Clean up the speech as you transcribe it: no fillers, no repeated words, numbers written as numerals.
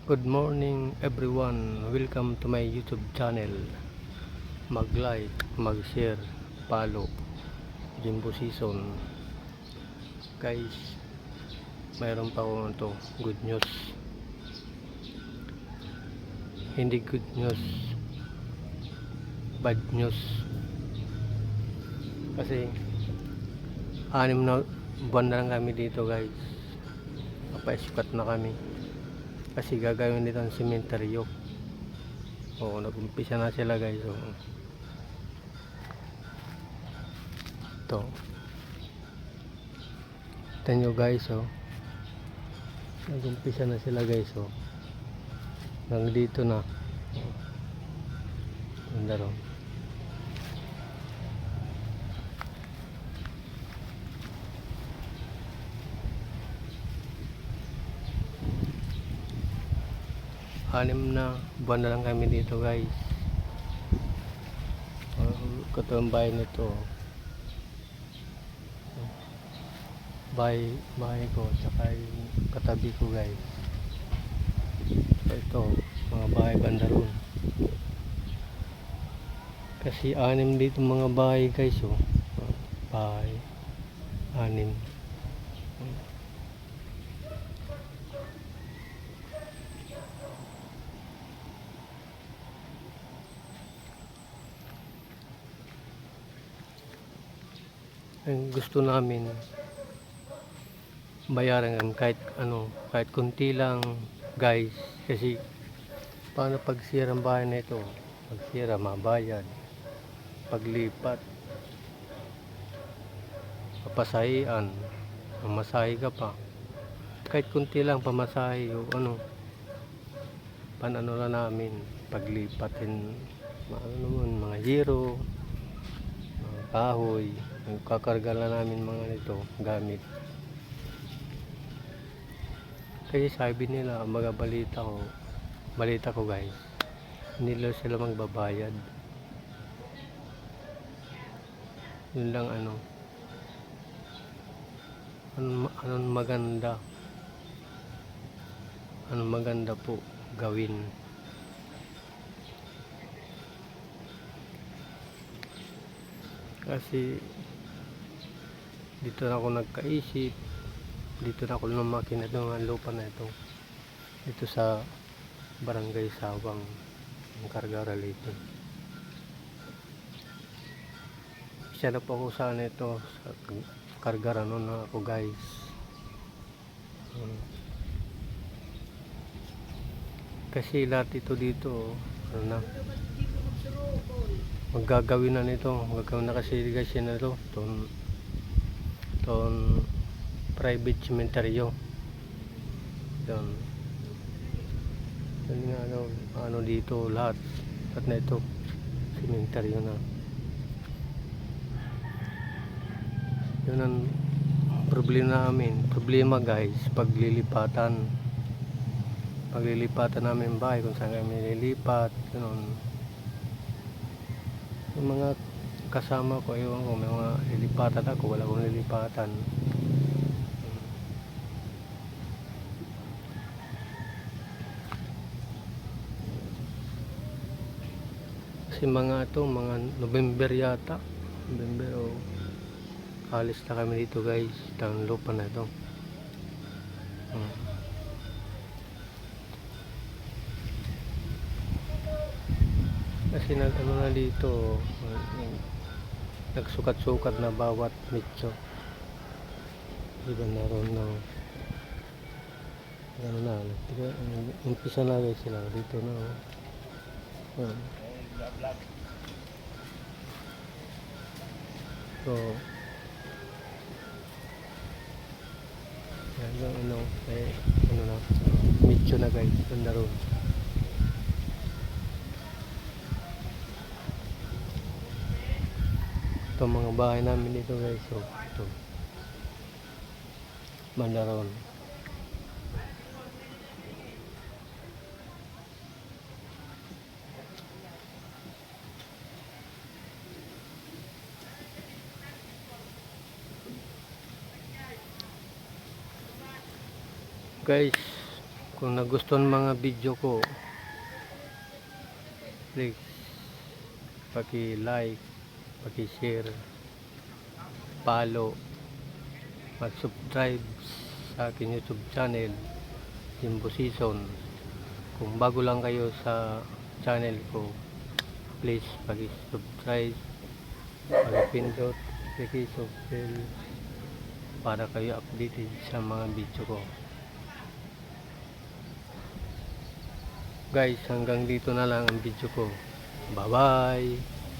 Good morning everyone. Welcome to my YouTube channel. Mag-like, mag-share, follow. Jimbo Season. Guys, mayroon pa ako ito. Good news. Hindi good news. Bad news. Kasi 6 na buwan na lang kami dito guys. Papaisukat na kami. Kasi gagawin nito ang sementeryo. Oo, nag-umpisa na sila guys. So, ito. Ito nyo guys. Oh. Nag-umpisa na sila guys. Oh. Nandito na. Oh. Ganda ron. Anim na buwan na lang kami dito guys. Ito ang bahay nito. Bahay ko tsaka yung katabi ko guys. Ito mga bahay banda ron. Kasi 6 dito mga bahay guys. Oh. Bahay 6. Ang gusto namin bayaran kahit ano, kahit kunti lang guys, kasi paano pag sira ang bahay na ito, pag sira mabayad, paglipat papasahian, mamasahe ka pa, kahit kunti lang pamasahe o ano, panano na namin paglipatin ano naman, mga zero, mga kahoy, kakarga na namin mga nito gamit. Kasi sabi nila, mga balita ko guys, hindi lang sila magbabayad. Yun lang anong maganda po gawin. Kasi dito na ako nagkaisip, dito na ako lumaki na itong lupa na ito, dito sa Barangay Sawang, ang Cargara Leyte. Isa na po ako sa ito, sa Cargara noon na ako guys. Kasi lahat ito dito, ano na, maggagawin na nito, maggagawin na kasi guys yun na ito, itong private cementerio. Yun nga ano dito lahat na ito cementerio na. Yun ang problema guys, paglilipatan namin bahay, kung saan kami lilipat, ganun. Yung mga kasama ko, ewan ko, may mga lilipatan ako, wala akong lilipatan. Kasi mga November yata, November o alis na kami dito guys, itang lupa na ito. Kasi na dito, nagsukat-sukat na bawat nicho. Diba naroon na gano'n na, umpisa na guys sila dito na. So yan lang na nicho na guys, ganda ron. Ito mga bahay namin dito guys. So ito Mandaron. Guys, Kung nagustuhan mga video ko, please paki-like, paki-share, follow, mag-subscribe sa aking YouTube channel, Jimbo Season. Kung bago lang kayo sa channel ko, please paki-subscribe, paki-pindot, notification bell para kayo updated sa mga video ko. Guys, hanggang dito na lang ang video ko. Bye bye.